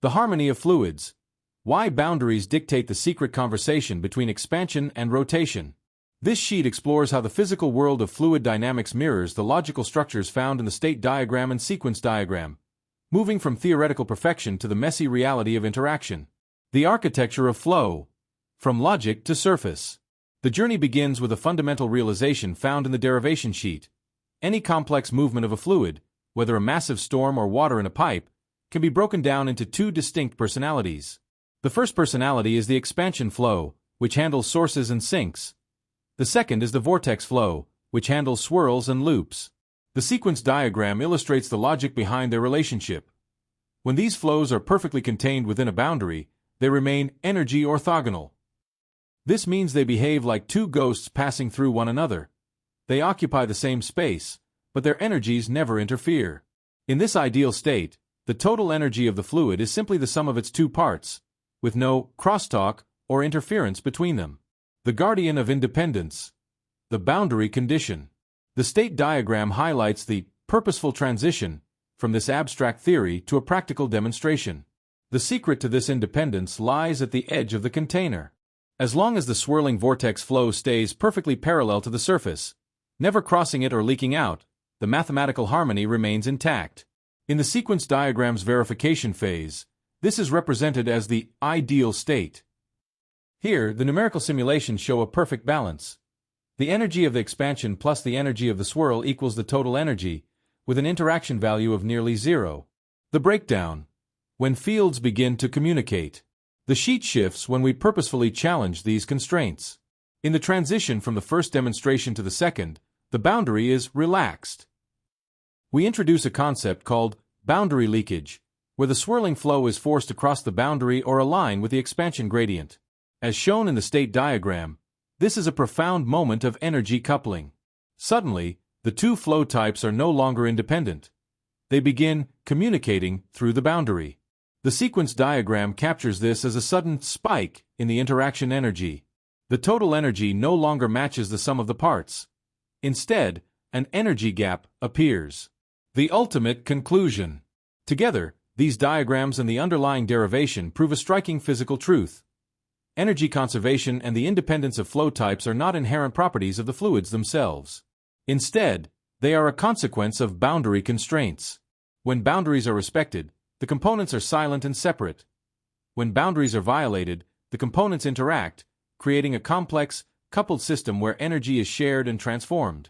The harmony of fluids. Why boundaries dictate the secret conversation between expansion and rotation. This sheet explores how the physical world of fluid dynamics mirrors the logical structures found in the state diagram and sequence diagram, moving from theoretical perfection to the messy reality of interaction. The architecture of flow. From logic to surface. The journey begins with a fundamental realization found in the derivation sheet. Any complex movement of a fluid, whether a massive storm or water in a pipe, can be broken down into two distinct personalities. The first personality is the expansion flow, which handles sources and sinks. The second is the vortex flow, which handles swirls and loops. The sequence diagram illustrates the logic behind their relationship. When these flows are perfectly contained within a boundary, they remain energy orthogonal. This means they behave like two ghosts passing through one another. They occupy the same space, but their energies never interfere. In this ideal state, the total energy of the fluid is simply the sum of its two parts, with no crosstalk or interference between them. The guardian of independence. The boundary condition. The state diagram highlights the purposeful transition from this abstract theory to a practical demonstration. The secret to this independence lies at the edge of the container. As long as the swirling vortex flow stays perfectly parallel to the surface, never crossing it or leaking out, the mathematical harmony remains intact. In the sequence diagram's verification phase, this is represented as the ideal state. Here, the numerical simulations show a perfect balance. The energy of the expansion plus the energy of the swirl equals the total energy, with an interaction value of nearly zero. The breakdown. When fields begin to communicate. The sheet shifts when we purposefully challenge these constraints. In the transition from the first demonstration to the second, the boundary is relaxed. We introduce a concept called boundary leakage, where the swirling flow is forced to cross the boundary or align with the expansion gradient. As shown in the state diagram, this is a profound moment of energy coupling. Suddenly, the two flow types are no longer independent. They begin communicating through the boundary. The sequence diagram captures this as a sudden spike in the interaction energy. The total energy no longer matches the sum of the parts. Instead, an energy gap appears. The ultimate conclusion. Together, these diagrams and the underlying derivation prove a striking physical truth. Energy conservation and the independence of flow types are not inherent properties of the fluids themselves. Instead, they are a consequence of boundary constraints. When boundaries are respected, the components are silent and separate. When boundaries are violated, the components interact, creating a complex, coupled system where energy is shared and transformed.